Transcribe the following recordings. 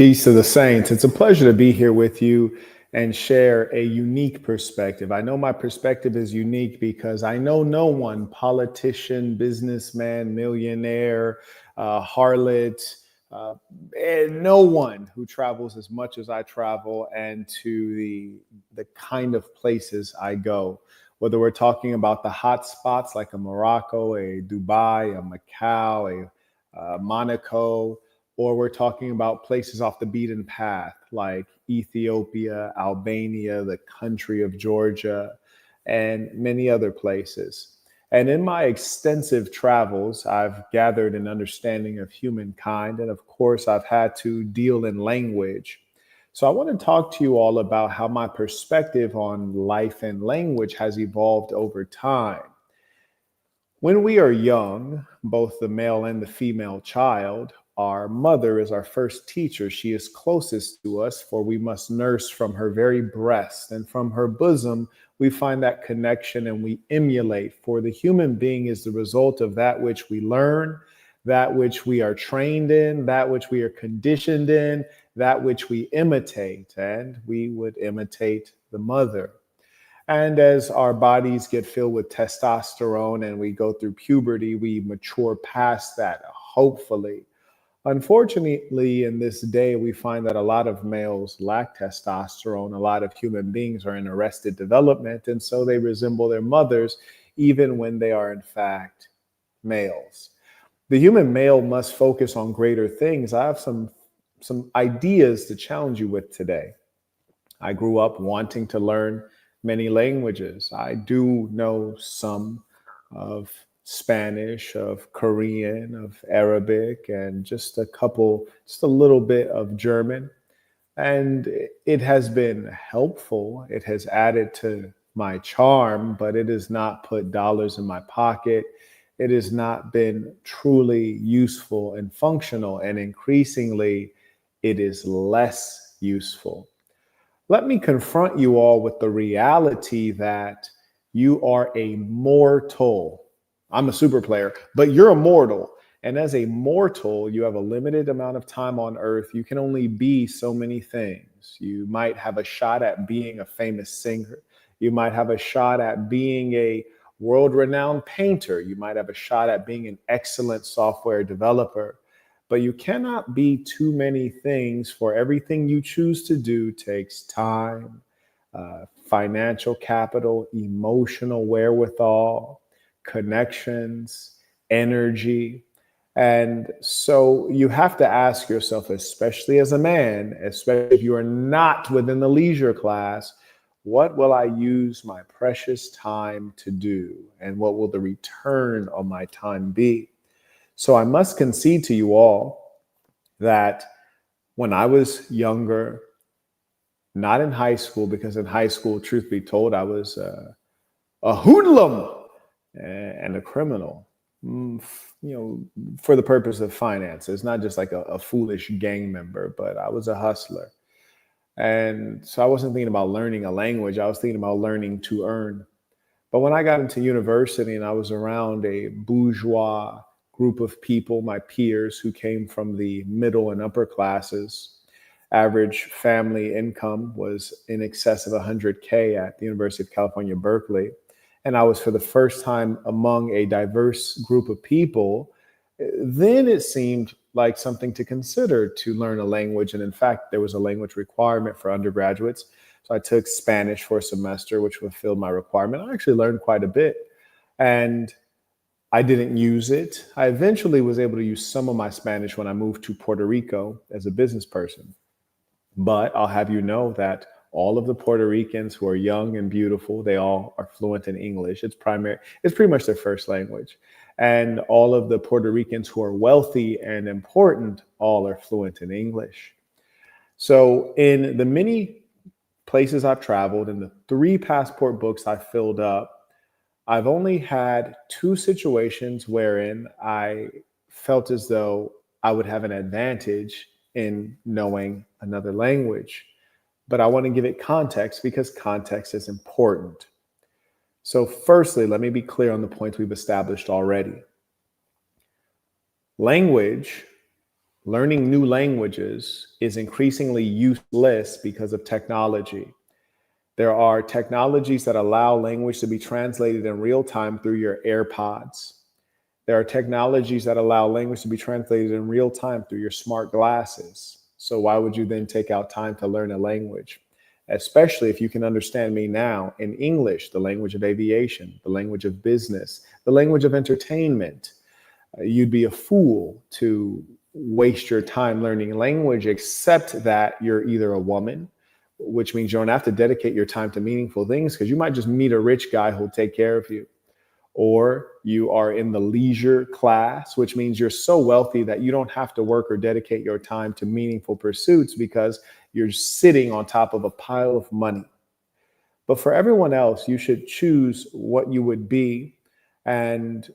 Peace to the saints. It's a pleasure to be here with you and share a unique perspective. I know my perspective is unique because I know no one, politician, businessman, millionaire, harlot, uh, and no one who travels as much as I travel and to the kind of places I go. Whether we're talking about the hot spots like a Morocco, a Dubai, a Macau, a Monaco, or we're talking about places off the beaten path like Ethiopia, Albania, the country of Georgia, and many other places. And in my extensive travels, I've gathered an understanding of humankind. And of course, I've had to deal in language. So I want to talk to you all about how my perspective on life and language has evolved over time. When we are young, both the male and the female child, our mother is our first teacher. She is closest to us, for we must nurse from her very breast, and from her bosom we find that connection and we emulate. For the human being is the result of that which we learn, that which we are trained in, that which we are conditioned in, that which we imitate, and we would imitate the mother. And as our bodies get filled with testosterone and we go through puberty, we mature past that, hopefully. Unfortunately, in this day, we find that a lot of males lack testosterone. A lot of human beings are in arrested development, and so they resemble their mothers, even when they are, in fact, males. The human male must focus on greater things. I have some ideas to challenge you with today. I grew up wanting to learn many languages. I do know some of Spanish, of Korean, of Arabic, and just a little bit of German. And it has been helpful. It has added to my charm, but it has not put dollars in my pocket. It has not been truly useful and functional. And increasingly, it is less useful. Let me confront you all with the reality that you are a mortal. I'm a super player, but you're a mortal. And as a mortal, you have a limited amount of time on earth. You can only be so many things. You might have a shot at being a famous singer. You might have a shot at being a world renowned painter. You might have a shot at being an excellent software developer. But you cannot be too many things, for everything you choose to do takes time, financial capital, emotional wherewithal, connections, energy. And so you have to ask yourself, especially as a man, especially if you are not within the leisure class, what will I use my precious time to do? And what will the return on my time be? So I must concede to you all that when I was younger, not in high school, because in high school, truth be told, I was a hoodlum and a criminal, for the purpose of finances, not just like a foolish gang member, but I was a hustler. And so I wasn't thinking about learning a language. I was thinking about learning to earn. But when I got into university and I was around a bourgeois group of people, my peers who came from the middle and upper classes, average family income was in excess of 100K at the University of California, Berkeley. And I was for the first time among a diverse group of people. Then it seemed like something to consider to learn a language. And in fact, there was a language requirement for undergraduates. So I took Spanish for a semester, which fulfilled my requirement. I actually learned quite a bit. And I didn't use it. I eventually was able to use some of my Spanish when I moved to Puerto Rico as a business person. But I'll have you know that all of the Puerto Ricans who are young and beautiful, they all are fluent in English. It's pretty much their first language. And all of the Puerto Ricans who are wealthy and important, all are fluent in English. So in the many places I've traveled and the 3 passport books I filled up, I've only had 2 situations wherein I felt as though I would have an advantage in knowing another language. But I want to give it context because context is important. So firstly, let me be clear on the points we've established already. Language learning new languages is increasingly useless because of technology. There are technologies that allow language to be translated in real time through your AirPods. There are technologies that allow language to be translated in real time through your smart glasses. So why would you then take out time to learn a language? Especially if you can understand me now in English, the language of aviation, the language of business, the language of entertainment. You'd be a fool to waste your time learning language, except that you're either a woman, which means you don't have to dedicate your time to meaningful things because you might just meet a rich guy who'll take care of you. Or you are in the leisure class, which means you're so wealthy that you don't have to work or dedicate your time to meaningful pursuits because you're sitting on top of a pile of money. But for everyone else, you should choose what you would be and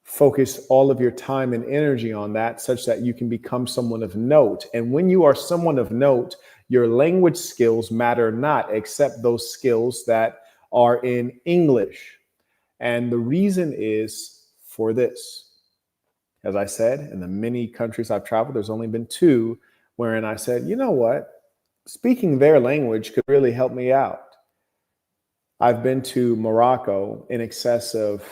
focus all of your time and energy on that such that you can become someone of note. And when you are someone of note, your language skills matter not, except those skills that are in English. And the reason is for this. As I said, in the many countries I've traveled, there's only been two wherein I said, you know what? Speaking their language could really help me out. I've been to Morocco in excess of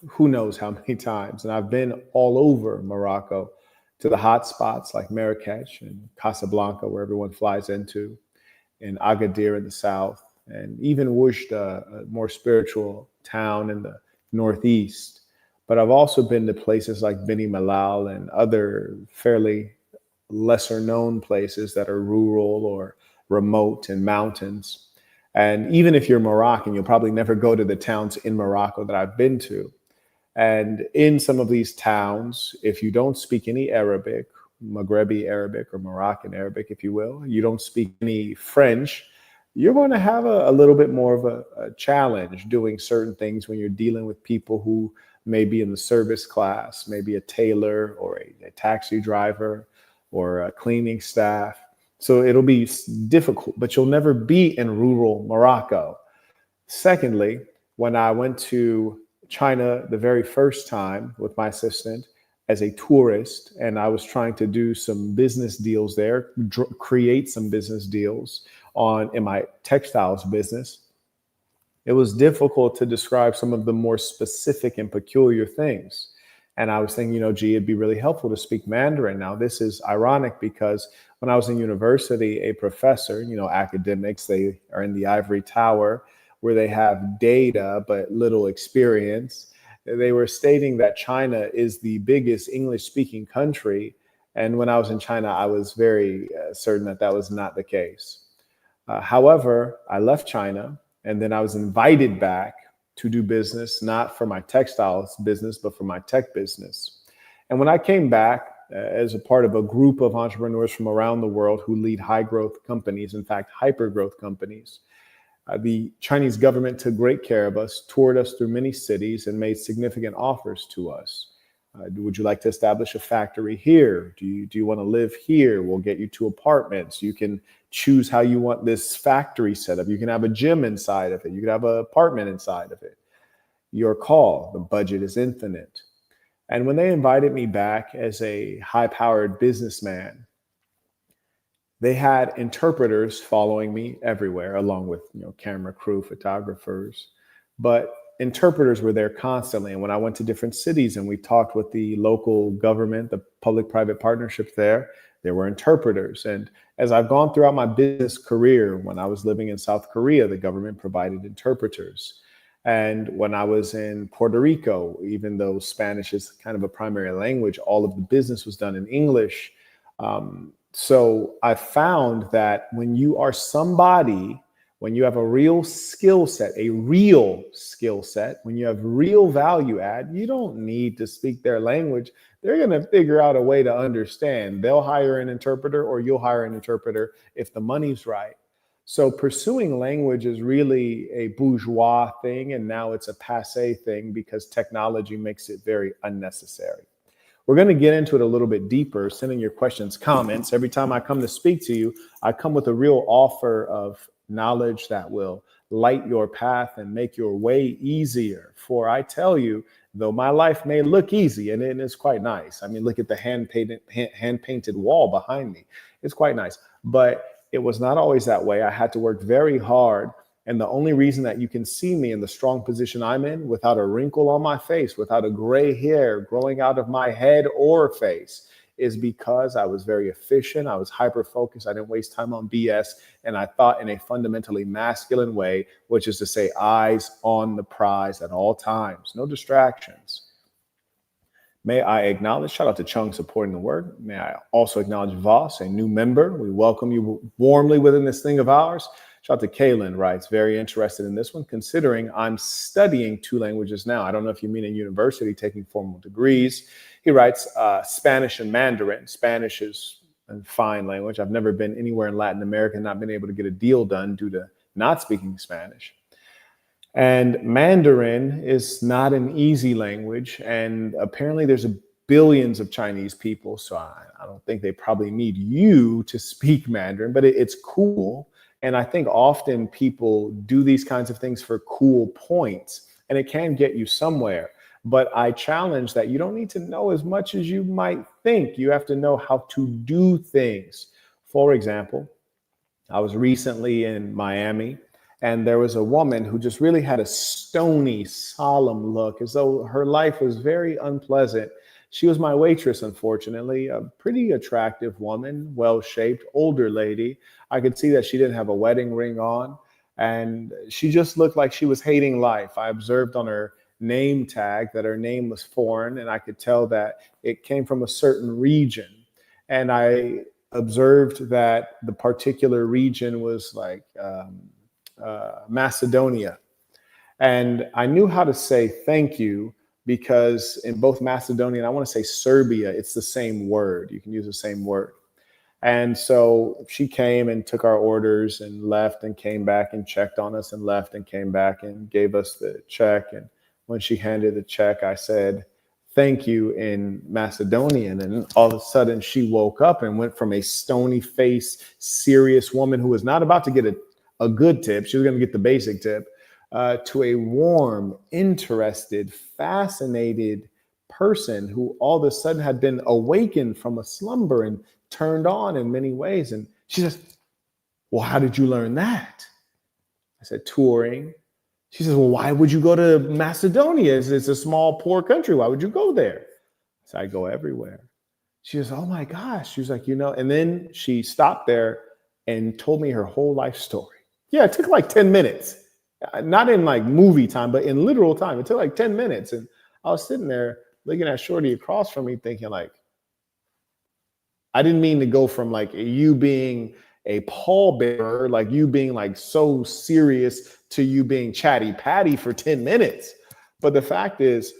who knows how many times. And I've been all over Morocco to the hot spots like Marquett and Casablanca, where everyone flies into, and Agadir in the south, and even Oujda, a more spiritual town in the northeast. But I've also been to places like Beni Mellal and other fairly lesser known places that are rural or remote and mountains. And even if you're Moroccan, you'll probably never go to the towns in Morocco that I've been to. And in some of these towns, if you don't speak any Arabic, Maghrebi Arabic or Moroccan Arabic, if you will, you don't speak any French, you're going to have a little bit more of a challenge doing certain things when you're dealing with people who may be in the service class, maybe a tailor or a taxi driver or a cleaning staff. So it'll be difficult, but you'll never be in rural Morocco. Secondly, when I went to China the very first time with my assistant as a tourist, and I was trying to do some business deals there, create some business deals in my textiles business, it was difficult to describe some of the more specific and peculiar things. And I was thinking, gee, it'd be really helpful to speak Mandarin. Now, this is ironic because when I was in university, a professor, academics, they are in the ivory tower where they have data but little experience. They were stating that China is the biggest English-speaking country. And when I was in China, I was very certain that that was not the case. However, I left China, and then I was invited back to do business, not for my textiles business, but for my tech business. And when I came back as a part of a group of entrepreneurs from around the world who lead high growth companies, in fact, hyper growth companies, the Chinese government took great care of us, toured us through many cities, and made significant offers to us. Would you like to establish a factory here? Do you want to live here? We'll get you 2 apartments. You can choose how you want this factory set up. You can have a gym inside of it. You can have an apartment inside of it. Your call. The budget is infinite. And when they invited me back as a high-powered businessman, they had interpreters following me everywhere, along with camera crew, photographers. But interpreters were there constantly. And when I went to different cities and we talked with the local government, the public-private partnerships there were interpreters. And as I've gone throughout my business career, when I was living in South Korea, the government provided interpreters. And when I was in Puerto Rico, even though Spanish is kind of a primary language, all of the business was done in English. So I found that when you are somebody, when you have a real skill set, when you have real value add, you don't need to speak their language. They're going to figure out a way to understand. They'll hire an interpreter or you'll hire an interpreter if the money's right. So pursuing language is really a bourgeois thing, and now it's a passé thing because technology makes it very unnecessary. We're going to get into it a little bit deeper, sending your questions, comments. Every time I come to speak to you, I come with a real offer of knowledge that will light your path and make your way easier. For I tell you, though my life may look easy, and it is quite nice. I mean, look at the hand painted wall behind me. It's quite nice, but it was not always that way. I had to work very hard. And the only reason that you can see me in the strong position I'm in without a wrinkle on my face, without a gray hair growing out of my head or face, is because I was very efficient. I was hyper focused. I didn't waste time on BS. And I thought in a fundamentally masculine way, which is to say, eyes on the prize at all times, no distractions. May I acknowledge, shout out to Chung supporting the work. May I also acknowledge Voss, a new member. We welcome you warmly within this thing of ours. Shout out to Kaylin, writes, very interested in this one, considering I'm studying 2 languages now. I don't know if you mean in university, taking formal degrees. He writes, Spanish and Mandarin. Spanish is a fine language. I've never been anywhere in Latin America and not been able to get a deal done due to not speaking Spanish. And Mandarin is not an easy language. And apparently there's billions of Chinese people. So I don't think they probably need you to speak Mandarin, but it's cool. And I think often people do these kinds of things for cool points, and it can get you somewhere. But I challenge that you don't need to know as much as you might think. You have to know how to do things. For example, I was recently in Miami, and there was a woman who just really had a stony, solemn look, as though her life was very unpleasant. She was my waitress, unfortunately, a pretty attractive woman, well-shaped, older lady. I could see that she didn't have a wedding ring on, and she just looked like she was hating life. I observed on her name tag that her name was foreign, and I could tell that it came from a certain region. And I observed that the particular region was like Macedonia. And I knew how to say thank you because in both Macedonia and I want to say Serbia, it's the same word. You can use the same word. And so she came and took our orders and left and came back and checked on us and left and came back and gave us the check. And when she handed the check, I said, thank you in Macedonian. And all of a sudden she woke up and went from a stony faced, serious woman who was not about to get a good tip. She was going to get the basic tip. To a warm, interested, fascinated person who all of a sudden had been awakened from a slumber and turned on in many ways. And she says, well, how did you learn that? I said, touring. She says, well, why would you go to Macedonia? It's a small, poor country. Why would you go there? I said, I go everywhere. She says, oh my gosh. She was like, and then she stopped there and told me her whole life story. Yeah, it took like 10 minutes. Not in like movie time, but in literal time. It took like 10 minutes. And I was sitting there looking at Shorty across from me thinking like, I didn't mean to go from like you being a pallbearer, like you being like so serious to you being chatty patty for 10 minutes. But the fact is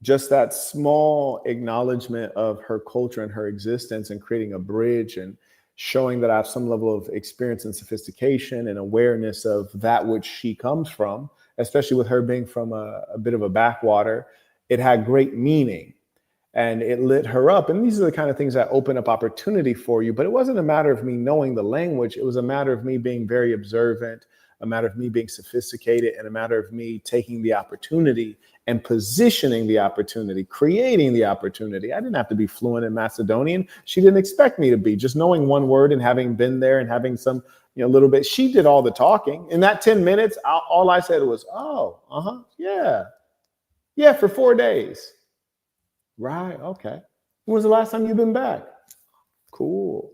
just that small acknowledgement of her culture and her existence and creating a bridge and showing that I have some level of experience and sophistication and awareness of that which she comes from, especially with her being from a bit of a backwater, it had great meaning and it lit her up. And these are the kind of things that open up opportunity for you. But it wasn't a matter of me knowing the language. It was a matter of me being very observant, a matter of me being sophisticated, and a matter of me taking the opportunity and positioning the opportunity, creating the opportunity. I didn't have to be fluent in Macedonian. She didn't expect me to be. Just knowing one word and having been there and having some, little bit. She did all the talking. In that 10 minutes, all I said was, oh, yeah, for 4 days. Right, okay. When was the last time you've been back? Cool.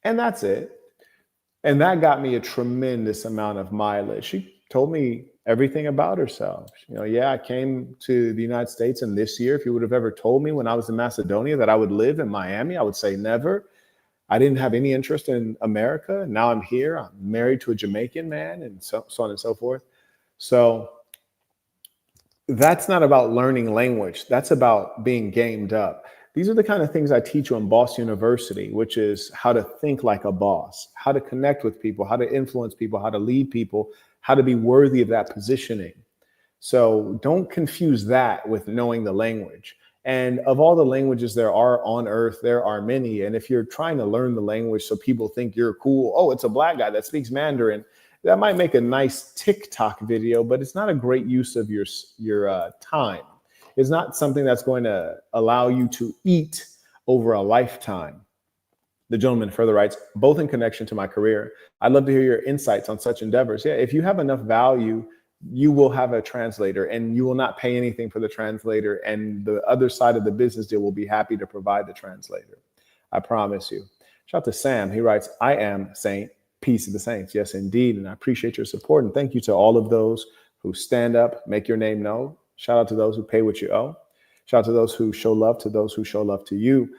And that's it. And that got me a tremendous amount of mileage. She told me everything about herself. I came to the United States, and this year, if you would have ever told me when I was in Macedonia that I would live in Miami, I would say never. I didn't have any interest in America. Now I'm here. I'm married to a Jamaican man, and so on and so forth. So that's not about learning language. That's about being gamed up. These are the kind of things I teach you in Boss University, which is how to think like a boss, how to connect with people, how to influence people, how to lead people, how to be worthy of that positioning. So don't confuse that with knowing the language. And of all the languages there are on earth, there are many. And if you're trying to learn the language so people think you're cool, oh, it's a black guy that speaks Mandarin, That might make a nice TikTok video, but it's not a great use of your time. It's not something that's going to allow you to eat over a lifetime. The gentleman further writes, both in connection to my career, I'd love to hear your insights on such endeavors. Yeah, if you have enough value, you will have a translator and you will not pay anything for the translator. And the other side of the business deal will be happy to provide the translator. I promise you. Shout out to Sam. He writes, I am Saint, peace of the saints. Yes, indeed. And I appreciate your support. And thank you to all of those who stand up, make your name known. Shout out to those who pay what you owe. Shout out to those who show love to those who show love to you.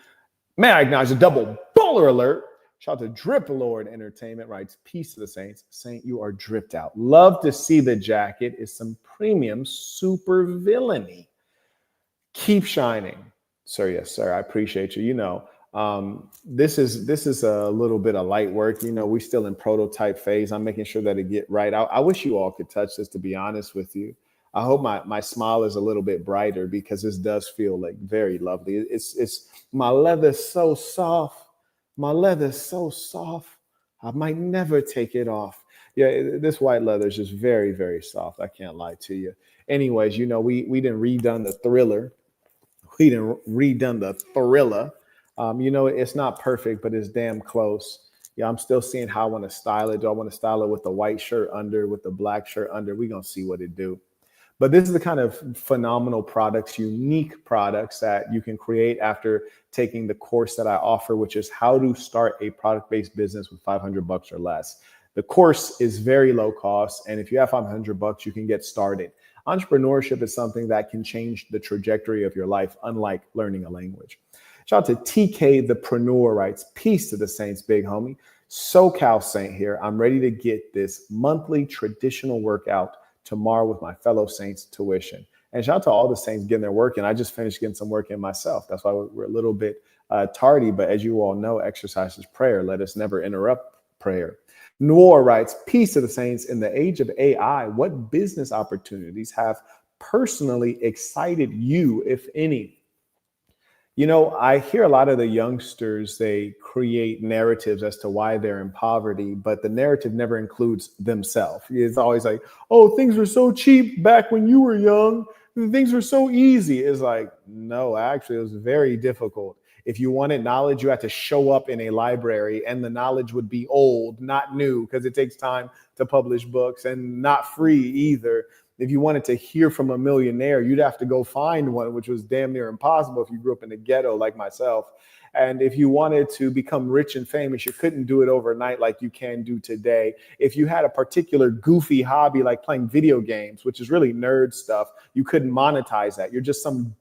May I acknowledge a double baller alert? Shout out to Drip Lord Entertainment, writes, peace to the saints. Saint, you are dripped out. Love to see the jacket. Is some premium super villainy. Keep shining. Sir, yes, sir. I appreciate you. This is a little bit of light work. We still in prototype phase. I'm making sure that it get right. I wish you all could touch this, to be honest with you. I hope my smile is a little bit brighter because this does feel like very lovely. It's my leather's so soft. My leather's so soft. I might never take it off. Yeah, this white leather is just very, very soft. I can't lie to you. Anyways, we didn't redone the thriller. We didn't redone the thriller. It's not perfect, but it's damn close. Yeah, I'm still seeing how I want to style it. Do I want to style it with the white shirt under, with the black shirt under? We're going to see what it do. But this is the kind of phenomenal products, unique products that you can create after taking the course that I offer, which is how to start a product-based business with $500 or less. The course is very low cost. And if you have $500, you can get started. Entrepreneurship is something that can change the trajectory of your life, unlike learning a language. Shout out to TK the Preneur, writes, peace to the saints, big homie. SoCal Saint here. I'm ready to get this monthly traditional workout tomorrow with my fellow saints tuition. And shout out to all the saints getting their work in. I just finished getting some work in myself. That's why we're a little bit tardy. But as you all know, exercise is prayer. Let us never interrupt prayer. Noor writes, peace to the saints. In the age of AI, what business opportunities have personally excited you, if any? I hear a lot of the youngsters, they create narratives as to why they're in poverty, but the narrative never includes themselves. It's always like, oh, things were so cheap back when you were young. Things were so easy. It's like, no, actually, it was very difficult. If you wanted knowledge, you had to show up in a library and the knowledge would be old, not new, because it takes time to publish books, and not free either. If you wanted to hear from a millionaire, you'd have to go find one, which was damn near impossible if you grew up in the ghetto like myself. And if you wanted to become rich and famous, you couldn't do it overnight like you can do today. If you had a particular goofy hobby like playing video games, which is really nerd stuff, you couldn't monetize that. You're just some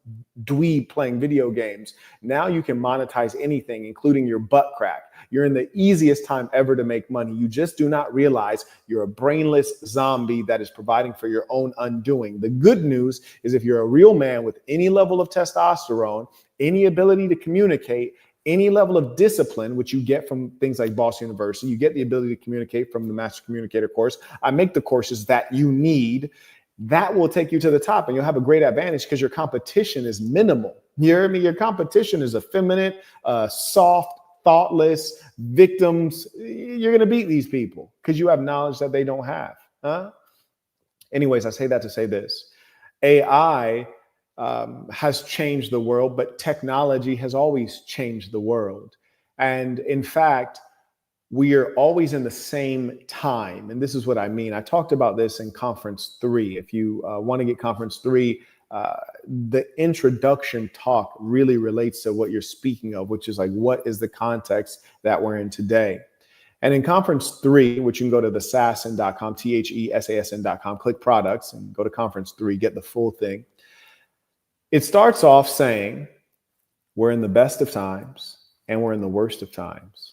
dweeb playing video games. Now you can monetize anything, including your butt crack. You're in the easiest time ever to make money. You just do not realize you're a brainless zombie that is providing for your own undoing. The good news is if you're a real man with any level of testosterone, any ability to communicate, any level of discipline, which you get from things like Boss University, you get the ability to communicate from the Master Communicator course. I make the courses that you need. That will take you to the top and you'll have a great advantage because your competition is minimal. You hear me? Your competition is effeminate, soft, thoughtless victims. You're going to beat these people because you have knowledge that they don't have. Anyways, I say that to say this. AI has changed the world, but technology has always changed the world. And in fact, we are always in the same time. And this is what I mean. I talked about this in conference 3. If you want to get conference 3, the introduction talk really relates to what you're speaking of, which is like, what is the context that we're in today? And in conference 3, which you can go to thesasn.com, THESASN.com, click products and go to conference 3, get the full thing. It starts off saying, we're in the best of times and we're in the worst of times.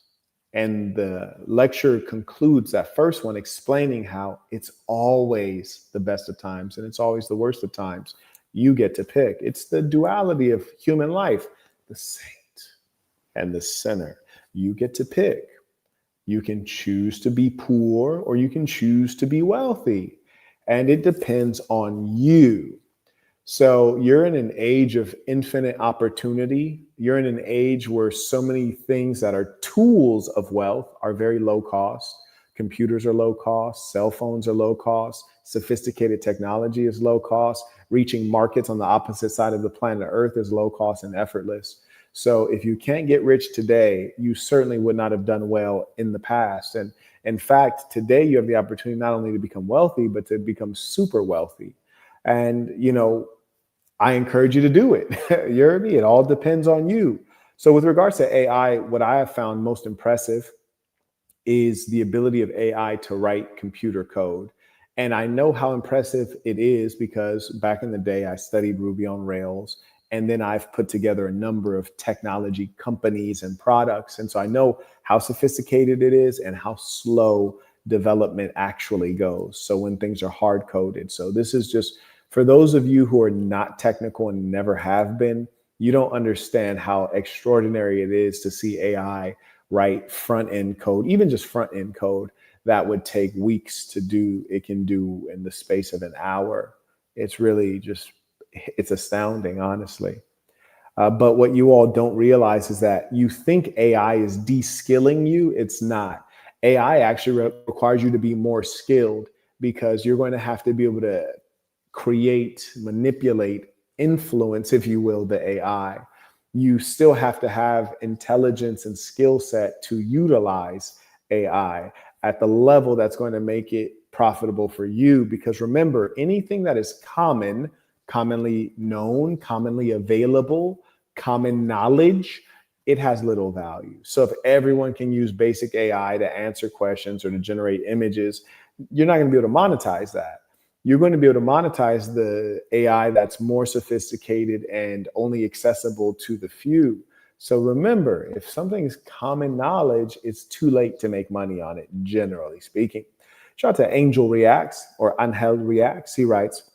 And the lecture concludes that first one explaining how it's always the best of times and it's always the worst of times. You get to pick. It's the duality of human life, the saint and the sinner. You get to pick. You can choose to be poor or you can choose to be wealthy. And it depends on you. So you're in an age of infinite opportunity. You're in an age where so many things that are tools of wealth are very low cost. Computers are low cost, cell phones are low cost, sophisticated technology is low cost, reaching markets on the opposite side of the planet Earth is low cost and effortless. So if you can't get rich today, you certainly would not have done well in the past. And in fact, today you have the opportunity not only to become wealthy, but to become super wealthy. And, I encourage you to do it. You hear me? It all depends on you. So with regards to AI, what I have found most impressive is the ability of AI to write computer code. And I know how impressive it is because back in the day, I studied Ruby on Rails. And then I've put together a number of technology companies and products. And so I know how sophisticated it is and how slow development actually goes. So when things are hard coded. So this is just for those of you who are not technical and never have been, you don't understand how extraordinary it is to see AI write front end code, even just front end code that would take weeks to do, it can do in the space of an hour. It's really just, it's astounding, honestly. But what you all don't realize is that you think AI is de-skilling you. It's not. AI actually requires you to be more skilled because you're going to have to be able to create, manipulate, influence, if you will, the AI. You still have to have intelligence and skill set to utilize AI at the level that's going to make it profitable for you. Because remember, anything that is common, commonly known, commonly available, common knowledge, it has little value. So if everyone can use basic AI to answer questions or to generate images, you're not going to be able to monetize that. You're going to be able to monetize the AI that's more sophisticated and only accessible to the few. So remember, if something is common knowledge, it's too late to make money on it, generally speaking. Shout out to Angel Reacts or Angel Reacts. He writes,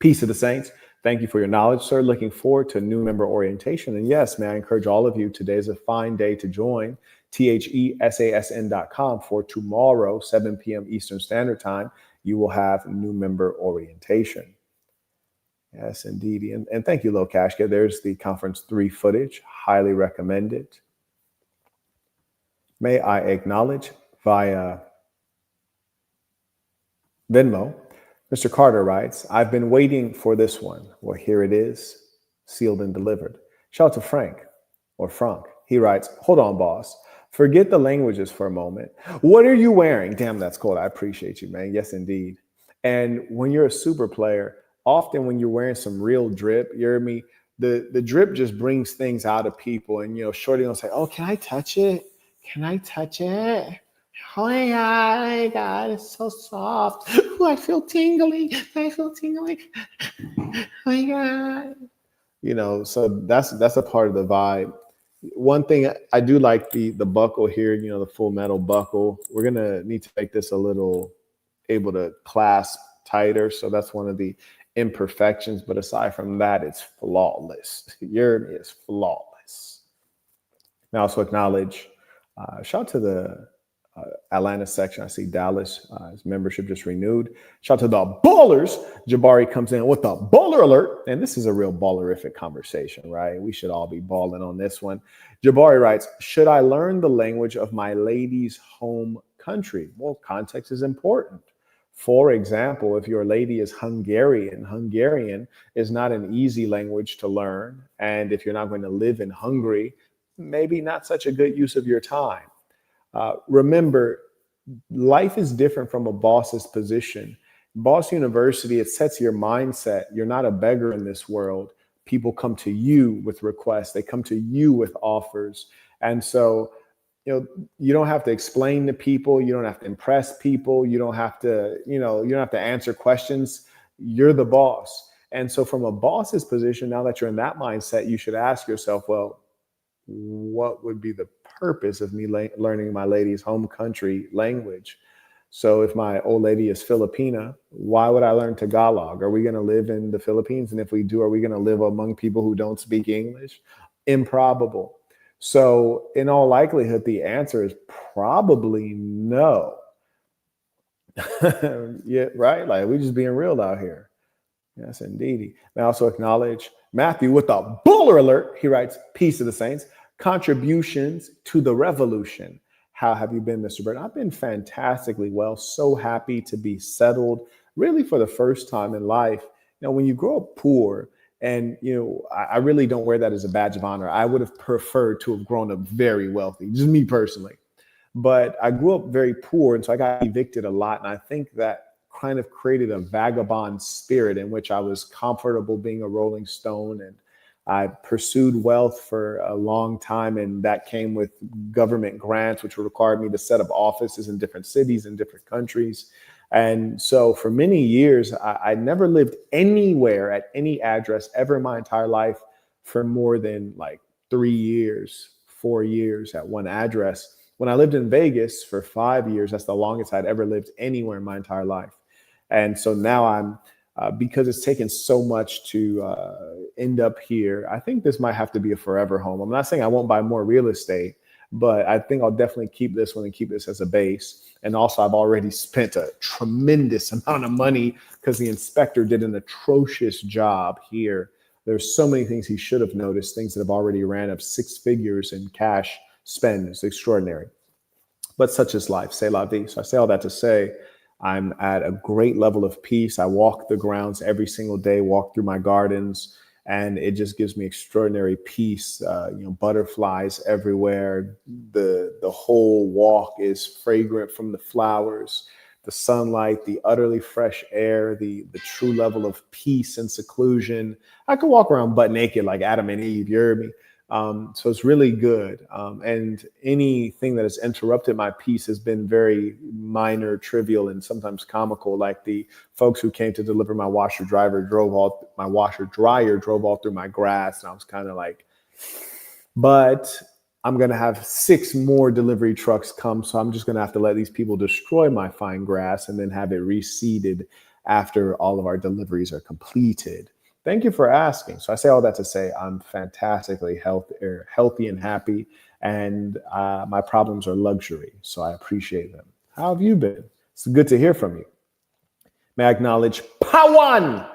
peace to the saints. Thank you for your knowledge, sir. Looking forward to new member orientation. And yes, may I encourage all of you, today is a fine day to join thesasn.com for tomorrow, 7 p.m. Eastern Standard Time. You will have new member orientation. Yes, indeed. And thank you, Lil Kashka. There's the conference 3 footage. Highly recommend it. May I acknowledge via Venmo, Mr. Carter writes, I've been waiting for this one. Well, here it is, sealed and delivered. Shout out to Frank or Frank. He writes, hold on, boss. Forget the languages for a moment. What are you wearing? Damn, that's cool. I appreciate you, man. Yes, indeed. And when you're a super player, often when you're wearing some real drip, you hear me? The drip just brings things out of people. And, Shorty will say, oh, can I touch it? Can I touch it? Oh my God, it's so soft. Ooh, I feel tingly. Oh my God. So that's a part of the vibe. One thing I do like the buckle here, the full metal buckle. We're gonna need to make this a little able to clasp tighter. So that's one of the imperfections. But aside from that, it's flawless. It's flawless. Now, also acknowledge, shout out to the Atlanta section. I see Dallas, his membership just renewed. Shout out to the ballers. Jabari comes in with the baller alert. And this is a real ballerific conversation, right? We should all be balling on this one. Jabari writes, should I learn the language of my lady's home country? Well, context is important. For example, if your lady is Hungarian is not an easy language to learn. And if you're not going to live in Hungary, maybe not such a good use of your time. Remember, life is different from a boss's position. Boss University, it sets your mindset. You're not a beggar in this world. People come to you with requests. They come to you with offers. And so, you don't have to explain to people. You don't have to impress people. You don't have to, you don't have to answer questions. You're the boss. And so from a boss's position, now that you're in that mindset, you should ask yourself, well, what would be the purpose of me learning my lady's home country language? So if my old lady is Filipina, why would I learn Tagalog? Are we going to live in the Philippines? And if we do, are we going to live among people who don't speak English? Improbable. So in all likelihood, the answer is probably no. Yeah, right? Like, we're just being real out here. Yes, indeed. I also acknowledge Matthew with a baller alert. He writes, peace to the saints. Contributions to the revolution. How have you been, Mr. Burton? I've been fantastically well. So happy to be settled, really for the first time in life. When you grow up poor, and I really don't wear that as a badge of honor. I would have preferred to have grown up very wealthy, just me personally. But I grew up very poor, and so I got evicted a lot. And I think that kind of created a vagabond spirit in which I was comfortable being a Rolling Stone. And I pursued wealth for a long time, and that came with government grants, which required me to set up offices in different cities in different countries. And so for many years, I never lived anywhere at any address ever in my entire life for more than like 3 years, 4 years at one address. When I lived in Vegas for 5 years, that's the longest I'd ever lived anywhere in my entire life. And so now because it's taken so much to end up here, I think this might have to be a forever home. I'm not saying I won't buy more real estate, but I think I'll definitely keep this one and keep this as a base. And also, I've already spent a tremendous amount of money because the inspector did an atrocious job here. There's so many things he should have noticed, things that have already ran up 6 figures in cash spend. It's extraordinary. But such is life. C'est la vie. So I say all that to say, I'm at a great level of peace. I walk the grounds every single day, walk through my gardens, and it just gives me extraordinary peace. Butterflies everywhere. The whole walk is fragrant from the flowers, the sunlight, the utterly fresh air, the true level of peace and seclusion. I could walk around butt naked like Adam and Eve. You hear me? So it's really good. And anything that has interrupted my peace has been very minor, trivial, and sometimes comical. Like the folks who came to deliver my washer dryer drove all through my grass. And I was kind of like, but I'm going to have 6 more delivery trucks come. So I'm just going to have to let these people destroy my fine grass and then have it reseeded after all of our deliveries are completed. Thank you for asking. So I say all that to say I'm fantastically healthy and happy, and my problems are luxury. So I appreciate them. How have you been? It's good to hear from you. May I acknowledge Pawan,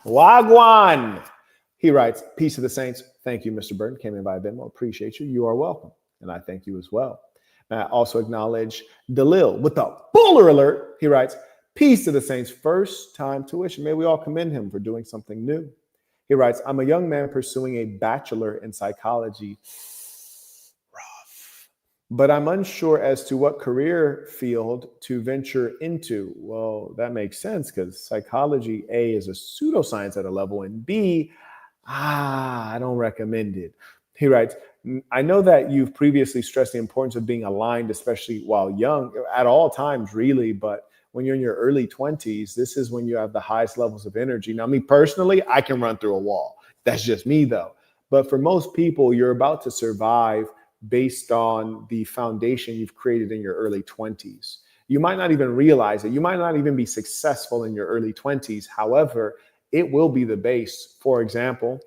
Wagwan. He writes, peace to the saints. Thank you, Mr. Burton. Came in by Venmo. Appreciate you. You are welcome. And I thank you as well. May I also acknowledge Dalil with the bowler alert. He writes, peace to the saints, first time tuition. May we all commend him for doing something new. He writes, I'm a young man pursuing a bachelor in psychology. Rough. But I'm unsure as to what career field to venture into. Well, that makes sense because psychology, A, is a pseudoscience at a level, and B, I don't recommend it. He writes, I know that you've previously stressed the importance of being aligned, especially while young, at all times, really, but when you're in your early 20s, this is when you have the highest levels of energy. Now, me personally, I can run through a wall. That's just me, though. But for most people, you're about to survive based on the foundation you've created in your early 20s. You might not even realize it. You might not even be successful in your early 20s. However, it will be the base. For example,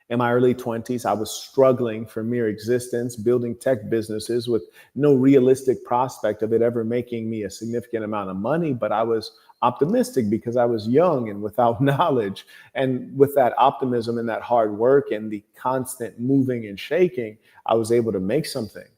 in my early 20s, I was struggling for mere existence, building tech businesses with no realistic prospect of it ever making me a significant amount of money. But I was optimistic because I was young and without knowledge. And with that optimism and that hard work and the constant moving and shaking, I was able to make something.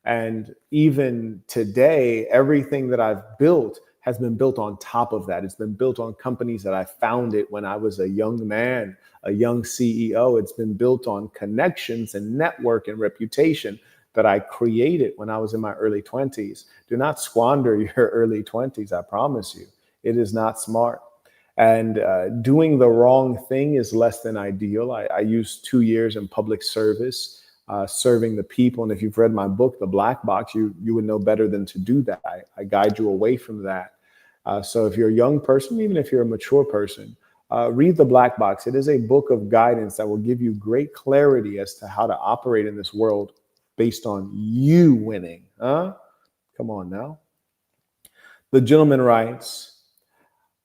And even today, everything that I've built has been built on top of that. It's been built on companies that I founded when I was a young man, a young CEO. It's been built on connections and network and reputation that I created when I was in my early 20s. Do not squander your early 20s, I promise you. It is not smart. And doing the wrong thing is less than ideal. I used 2 years in public service, serving the people. And if you've read my book, The Black Box, you would know better than to do that. I guide you away from that. So if you're a young person, even if you're a mature person, read The Black Box. It is a book of guidance that will give you great clarity as to how to operate in this world based on you winning. Come on now. The gentleman writes,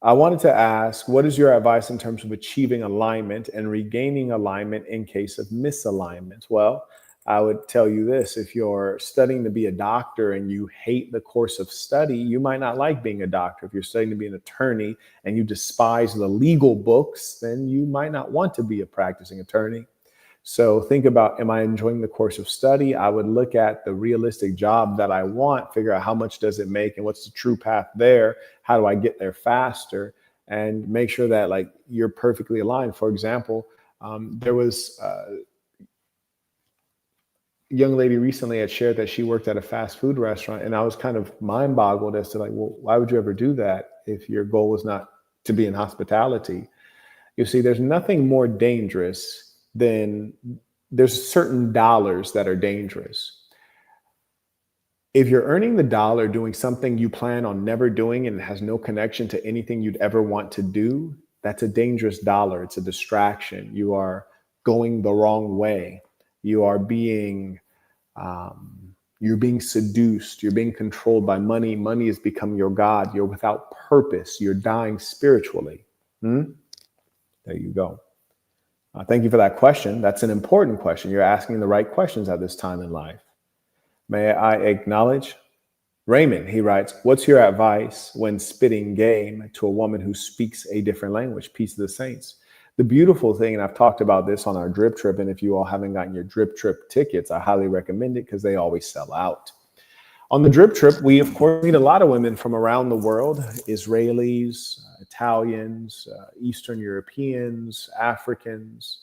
I wanted to ask, what is your advice in terms of achieving alignment and regaining alignment in case of misalignment? Well, I would tell you this: if you're studying to be a doctor and you hate the course of study, you might not like being a doctor. If you're studying to be an attorney and you despise the legal books, then you might not want to be a practicing attorney. So think about, am I enjoying the course of study? I would look at the realistic job that I want, figure out how much does it make and what's the true path there? How do I get there faster? And make sure that like you're perfectly aligned. For example, there was a young lady recently had shared that she worked at a fast food restaurant, and I was kind of mind boggled as to like, well, why would you ever do that if your goal was not to be in hospitality? You see, there's nothing more dangerous than there's certain dollars that are dangerous. If you're earning the dollar doing something you plan on never doing and it has no connection to anything you'd ever want to do, that's a dangerous dollar. It's a distraction. You are going the wrong way. You are you're being seduced. You're being controlled by money. Money has become your God. You're without purpose. You're dying spiritually. Hmm? There you go. Thank you for that question. That's an important question. You're asking the right questions at this time in life. May I acknowledge Raymond? He writes, what's your advice when spitting game to a woman who speaks a different language? Peace to the saints. The beautiful thing, and I've talked about this on our drip trip, and if you all haven't gotten your drip trip tickets, I highly recommend it because they always sell out. On the drip trip, we of course meet a lot of women from around the world: Israelis, Italians, Eastern Europeans, Africans,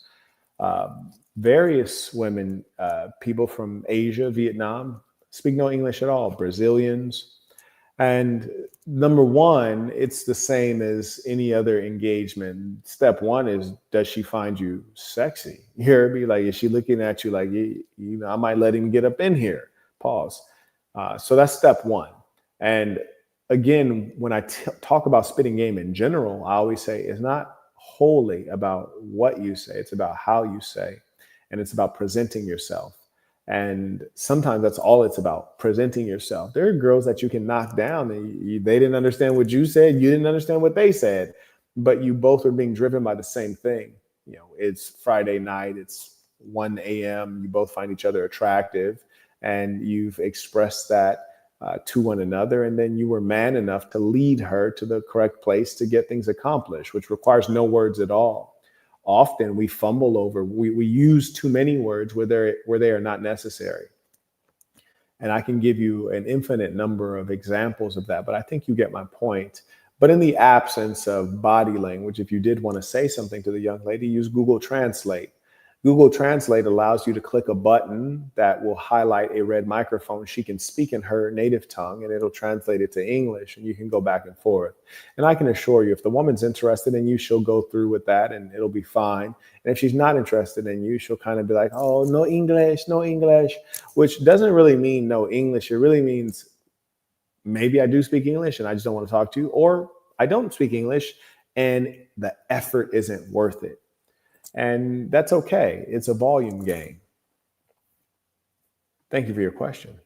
various women, people from Asia, Vietnam, speak no English at all, Brazilians. And number one, it's the same as any other engagement. Step one is, does she find you sexy? You hear me? Like, is she looking at you like, you know, I might let him get up in here? Pause. So that's step one. And again, when I talk about spitting game in general, I always say it's not wholly about what you say. It's about how you say, and it's about presenting yourself. And sometimes that's all it's about, presenting yourself. There are girls that you can knock down. They didn't understand what you said. You didn't understand what they said, but you both are being driven by the same thing. You know, it's Friday night. It's 1 a.m. You both find each other attractive, and you've expressed that to one another. And then you were man enough to lead her to the correct place to get things accomplished, which requires no words at all. Often we fumble over, we use too many words where they are not necessary. And I can give you an infinite number of examples of that, but I think you get my point. But in the absence of body language, if you did want to say something to the young lady, use Google Translate. Google Translate allows you to click a button that will highlight a red microphone. She can speak in her native tongue and it'll translate it to English, and you can go back and forth. And I can assure you, if the woman's interested in you, she'll go through with that and it'll be fine. And if she's not interested in you, she'll kind of be like, oh, no English, which doesn't really mean no English. It really means maybe I do speak English and I just don't want to talk to you, or I don't speak English and the effort isn't worth it. And that's okay. It's a volume game. Thank you for your question.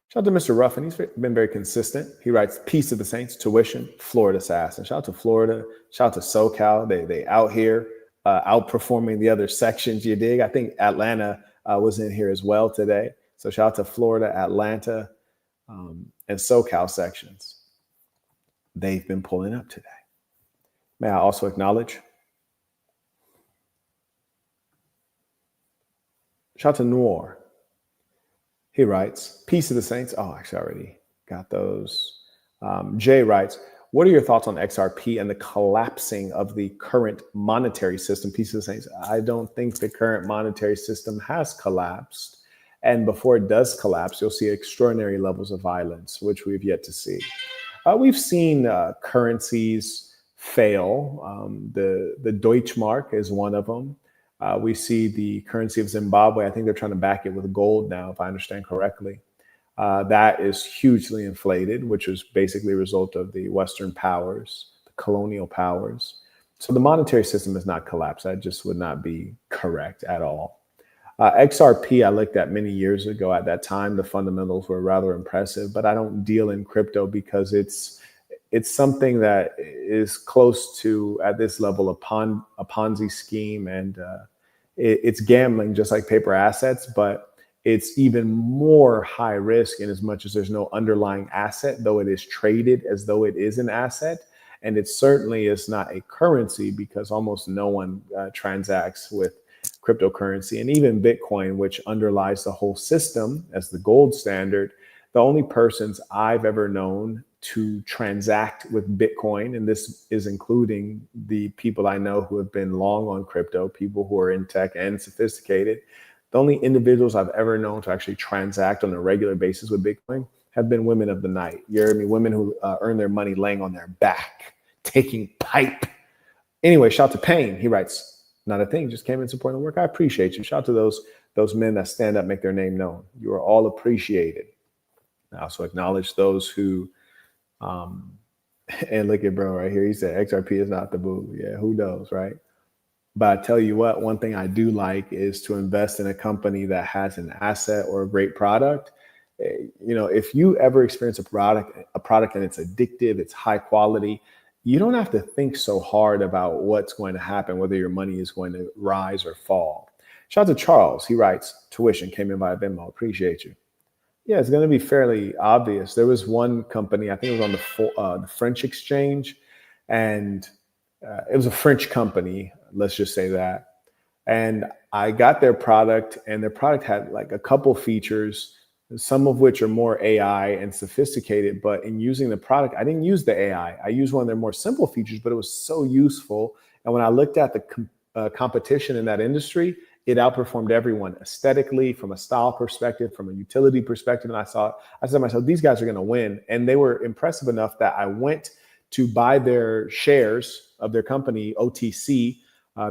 Shout out to Mr. Ruffin. He's been very consistent. He writes, peace to the saints, tuition, Florida assassin. Shout out to Florida. Shout out to SoCal. They out here outperforming the other sections, you dig? I think Atlanta was in here as well today. So shout out to Florida, Atlanta, and SoCal sections. They've been pulling up today. May I also acknowledge, shout out to Noor. He writes, peace to the saints. Oh, actually, I already got those. Jay writes, what are your thoughts on XRP and the collapsing of the current monetary system? Peace to the saints. I don't think the current monetary system has collapsed. And before it does collapse, you'll see extraordinary levels of violence, which we've yet to see. We've seen currencies fail. The Deutschmark is one of them. We see the currency of Zimbabwe. I think they're trying to back it with gold now, if I understand correctly. That is hugely inflated, which was basically a result of the Western powers, the colonial powers. So the monetary system has not collapsed. That just would not be correct at all. XRP, I looked at many years ago. At that time, the fundamentals were rather impressive, but I don't deal in crypto because it's something that is close to, at this level, a Ponzi scheme, and it's gambling just like paper assets, but it's even more high risk in as much as there's no underlying asset, though it is traded as though it is an asset. And it certainly is not a currency because almost no one transacts with cryptocurrency. And even Bitcoin, which underlies the whole system as the gold standard, the only persons I've ever known to transact with Bitcoin, and this is including the people I know who have been long on crypto, people who are in tech and sophisticated. The only individuals I've ever known to actually transact on a regular basis with Bitcoin have been women of the night. You heard me? Women who earn their money laying on their back, taking pipe. Anyway, shout to Payne. He writes, not a thing, just came in supporting the work. I appreciate you. Shout to those men that stand up, make their name known. You are all appreciated. I also acknowledge those who, um, and look at bro right here. He said XRP is not the move. Yeah, who knows, right? But I tell you what, one thing I do like is to invest in a company that has an asset or a great product. If you ever experience a product and it's addictive, it's high quality, you don't have to think so hard about what's going to happen, whether your money is going to rise or fall. Shout out to Charles. He writes, tuition came in via Venmo. Appreciate you. Yeah, it's going to be fairly obvious. There was one company, I think it was on the French exchange, and it was a French company, let's just say that. And I got their product, and their product had like a couple features, some of which are more AI and sophisticated. But in using the product, I didn't use the AI. I used one of their more simple features, but it was so useful. And when I looked at the competition in that industry, it outperformed everyone aesthetically, from a style perspective, from a utility perspective. And I said to myself, these guys are going to win. And they were impressive enough that I went to buy their shares of their company, OTC,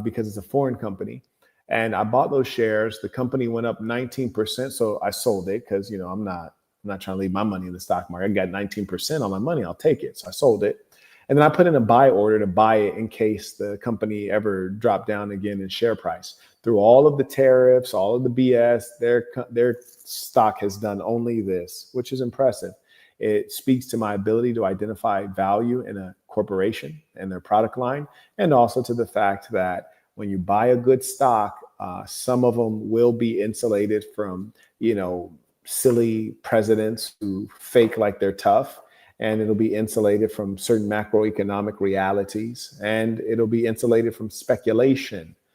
because it's a foreign company. And I bought those shares. The company went up 19%. So I sold it because, I'm not trying to leave my money in the stock market. I got 19% on my money. I'll take it. So I sold it. And then I put in a buy order to buy it in case the company ever dropped down again in share price. Through all of the tariffs, all of the BS, their stock has done only this, which is impressive. It speaks to my ability to identify value in a corporation and their product line, and also to the fact that when you buy a good stock, some of them will be insulated from, silly presidents who fake like they're tough. And it'll be insulated from certain macroeconomic realities, and it'll be insulated from speculation.